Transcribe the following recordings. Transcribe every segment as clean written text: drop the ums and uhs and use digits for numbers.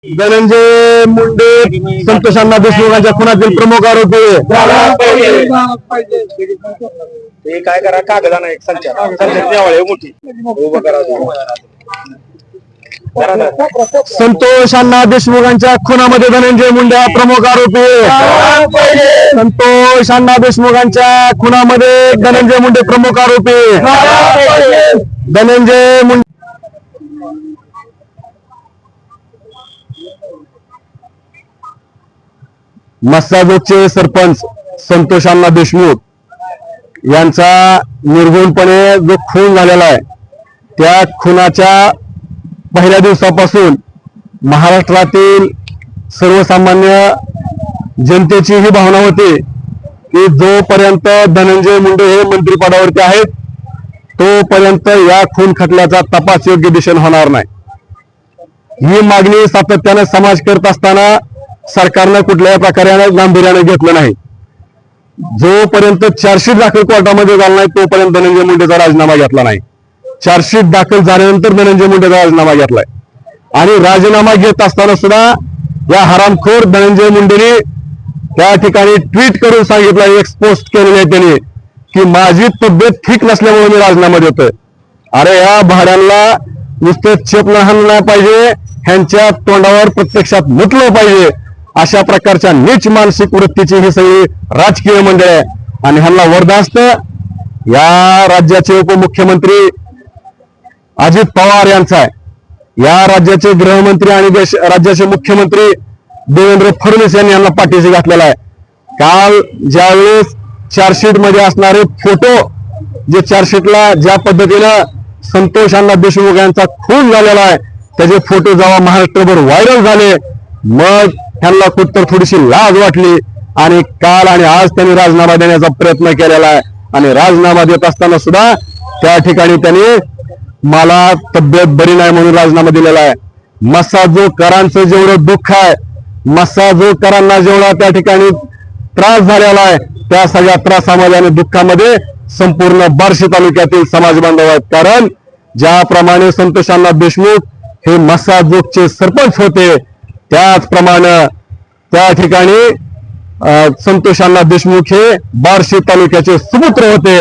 धनंजय मुंडे संतोष अण्णा देशमुखांच्या खुनातील प्रमुख आरोपी ते काय करा कागदाना एक संख्या मोठी उभं करा संतोष अण्णा देशमुखांच्या खुनामध्ये धनंजय मुंडे हा प्रमुख आरोपी संतोष अण्णा देशमुखांच्या खुनामध्ये धनंजय मुंडे प्रमुख आरोपी धनंजय मुंडे मस्साजोगचे सरपंच संतोष अण्णा देशमुख यांचा निर्गुणपणे जो खून झालेला आहे त्या खुनाच्या पहिल्या दिवसापासून महाराष्ट्रातील सर्वसामान्य जनतेची ही भावना होती की जोपर्यंत धनंजय मुंडे हे मंत्रिपदावरती आहेत तोपर्यंत या खून खटल्याचा तपास योग्य दिशेने होणार नाही। ही मागणी सातत्याने समाज करत असताना सरकारनं कुठल्याही प्रकारे गांभीर्याने घेतलं नाही। जोपर्यंत चार्जशीट दाखल कोर्टामध्ये झाला नाही तोपर्यंत धनंजय मुंडेचा राजीनामा घेतला नाही। चार्जशीट दाखल झाल्यानंतर धनंजय मुंडेचा राजीनामा घेतलाय आणि राजीनामा घेत असताना सुद्धा या हरामखोर धनंजय मुंडेने त्या ठिकाणी ट्विट करून सांगितलं, एक पोस्ट केलेली आहे त्यांनी की माझी तब्येत ठीक नसल्यामुळे मी राजीनामा देतोय। अरे या भाड्यांना नुसतं चेप नाही पाहिजे, ह्यांच्या तोंडावर प्रत्यक्षात मुतलं पाहिजे। अशा प्रकारच्या नीच मानसिक वृत्तीची ही सगळी राजकीय मंडळ आहे आणि ह्यांना वरदास्त या राज्याचे उपमुख्यमंत्री अजित पवार यांचा आहे। या राज्याचे गृहमंत्री आणि राज्याचे मुख्यमंत्री देवेंद्र फडणवीस यांनी यांना पाठीशी घातलेला आहे। काल ज्यावेळेस चार्जशीट मध्ये असणारे फोटो जे चार्जशीटला ज्या पद्धतीनं संतोष अण्णा देशमुख यांचा खून झालेला आहे त्याचे फोटो जेव्हा महाराष्ट्रभर व्हायरल झाले मग त्यांना कुठतर थोडीशी लाज वाटली आणि काल आणि आज त्यांनी राजीनामा देण्याचा प्रयत्न केलेला आहे आणि राजीनामा देत असताना सुद्धा त्या ठिकाणी त्यांनी मला तब्येत बरी नाही म्हणून राजीनामा दिलेला आहे। मस्साजोगकरांचं जेवढं दुःख आहे, मस्साजोगकरांना जेवढा त्या ठिकाणी त्रास झालेला आहे त्या सगळ्या त्रासामध्ये आणि दुःखामध्ये संपूर्ण बार्शी तालुक्यातील समाज बांधव आहेत। कारण ज्याप्रमाणे संतोष अण्णा देशमुख हे मस्साजोगचे सरपंच होते त्याचप्रमाणे त्या ठिकाणी संतोष अण्णा देशमुख हे बार्शी तालुक्याचे सुपुत्र होते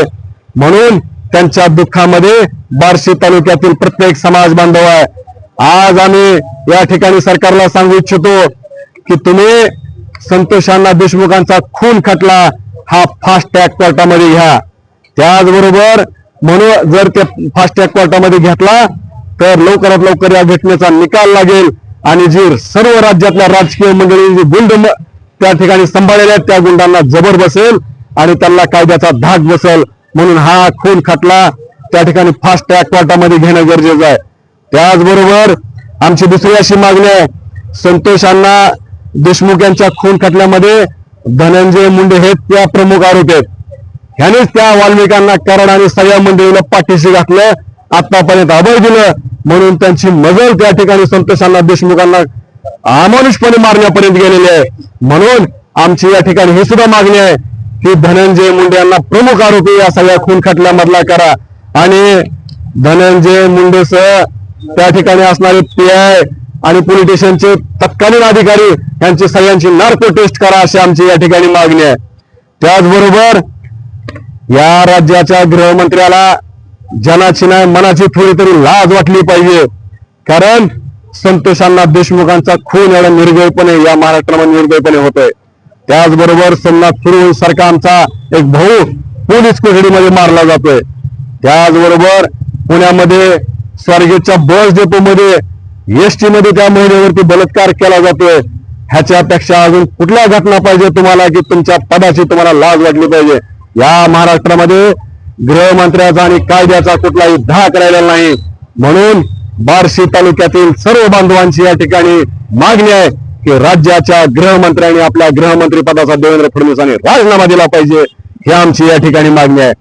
म्हणून त्यांच्या दुःखामध्ये बार्शी तालुक्यातील प्रत्येक समाज बांधव आहे। आज आम्ही या ठिकाणी सरकारला सांगू इच्छितो की तुम्ही संतोष अण्णा देशमुखांचा खून खटला हा फास्ट ट्रॅक कोर्टामध्ये घ्या। त्याचबरोबर म्हणून जर ते फास्ट ट्रॅक कोर्टामध्ये घेतला तर लवकरात लवकर या घटनेचा निकाल लागेल आणि जी सर्व राज्यातल्या राजकीय मंडळी जी गुंड त्या ठिकाणी सांभाळलेल्या आहेत त्या गुंडांना जबर बसेल आणि त्यांना कायद्याचा धाक बसेल। म्हणून हा खून खटला त्या ठिकाणी फास्ट ट्रॅक कोर्टामध्ये घेणं गरजेचं आहे। त्याचबरोबर आमची दुसरी अशी मागणी आहे, संतोष अण्णा देशमुख यांच्या खून खटल्यामध्ये धनंजय मुंडे हे त्या प्रमुख आरोपी आहेत। ह्यानेच त्या वाल्मिकांना कराड आणि सगळ्या मंडळीला पाठीशी घातलं, आतापर्यंत अभय दिलं म्हणून त्यांची मजल त्या ठिकाणी संतोष अण्णा देशमुखांना अमानुषपणे मारण्यापर्यंत गेलेली आहे। म्हणून आमची या ठिकाणी ही सुद्धा मागणी आहे की धनंजय मुंडे यांना प्रमुख आरोपी या सगळ्या खून खटल्यामधला करा आणि धनंजय मुंडेसह त्या ठिकाणी असणारे PI आणि पोलीस स्टेशनचे तत्कालीन अधिकारी यांची सगळ्यांची नार्को टेस्ट करा अशी आमची या ठिकाणी मागणी आहे। त्याचबरोबर या राज्याच्या गृहमंत्र्याला जनाची नाही मनाची थोडी तरी लाज वाटली पाहिजे कारण संतोष अण्णा देशमुखांचा खून एवढा निर्दयपणे या महाराष्ट्रामध्ये निर्दयपणे होतोय। त्याचबरोबर सोमनाथ सुरू सारखा आमचा एक भाऊ पोलीस कोठडीमध्ये मारला जातोय। त्याचबरोबर पुण्यामध्ये स्वारगेटच्या बस डेपोमध्ये ST मध्ये त्या महिलेवरती बलात्कार केला जातोय। ह्याच्यापेक्षा अजून कुठल्या घटना पाहिजे तुम्हाला की तुमच्या पदाची तुम्हाला लाज वाटली पाहिजे? या महाराष्ट्रामध्ये गृहमंत्र्याचा आणि कायद्याचा कुठलाही धाक राहिलेला नाही। म्हणून बार्शी तालुक्यातील सर्व बांधवांची या ठिकाणी मागणी आहे की राज्याच्या गृहमंत्र्यांनी आपल्या गृहमंत्री पदाचा देवेंद्र फडणवीसांनी राजीनामा दिला पाहिजे ही आमची या ठिकाणी मागणी आहे।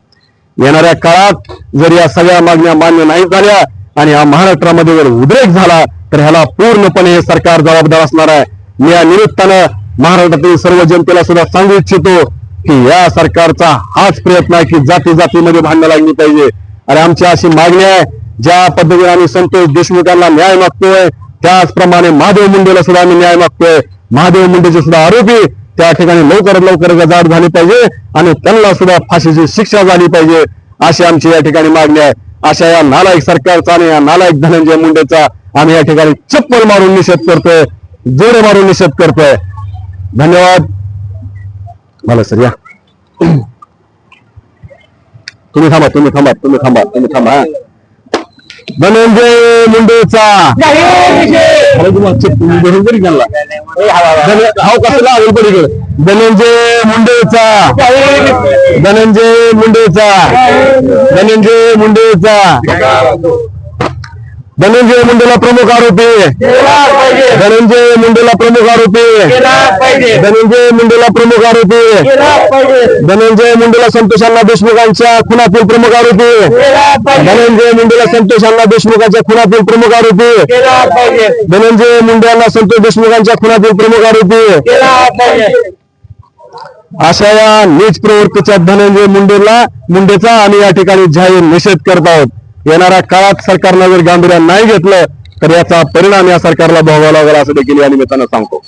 येणाऱ्या काळात जर या सगळ्या मागण्या मान्य नाही झाल्या आणि या महाराष्ट्रामध्ये जर उद्रेक झाला तर ह्याला पूर्णपणे हे सरकार जबाबदार असणार आहे। मी या निमित्तानं महाराष्ट्रातील सर्व जनतेला सुद्धा सांगू इच्छितो की या सरकारचा हाच प्रयत्न आहे की जाती जातीमध्ये भांडणं लागली पाहिजे। आणि आमची अशी मागणी आहे ज्या पद्धतीने आम्ही संतोष देशमुख यांना न्याय मागतोय त्याचप्रमाणे महादेव मुंडेला सुद्धा आम्ही न्याय मागतोय. महादेव मुंडेचे सुद्धा आरोपी त्या ठिकाणी लवकरात लवकर गजाआड झाली पाहिजे आणि त्यांना सुद्धा फाशीची शिक्षा झाली पाहिजे अशी आमची या ठिकाणी मागणी आहे. अशा या नालायक सरकारचा आणि या नालायक धनंजय मुंडेचा आम्ही या ठिकाणी चप्पल मारून निषेध करतोय, जोडे मारून निषेध करतोय. धन्यवाद. मला सर या तुम्ही थांबा. धनंजय मुंडेचा धनंजय मुंडेचा धनंजय मुंडेला प्रमुख आरोपी धनंजय मुंडेला प्रमुख आरोपी धनंजय मुंडेला संतोष अण्णा देशमुखांच्या खुनातील प्रमुख आरोपी धनंजय मुंडेला संतोष अण्णा देशमुखांच्या खुनातील प्रमुख आरोपी धनंजय मुंडेंना संतोष देशमुखांच्या खुनातील प्रमुख आरोपी अशा या नीच प्रवृत्तीच्या धनंजय मुंडेचा आम्ही या ठिकाणी जाहीर निषेध करत आहोत. येणाऱ्या काळात सरकारनं जर गांभीर्याने नाही घेतलं तर याचा परिणाम या सरकारला भोगावा लागेल असं देखील या निमित्तानं सांगतो.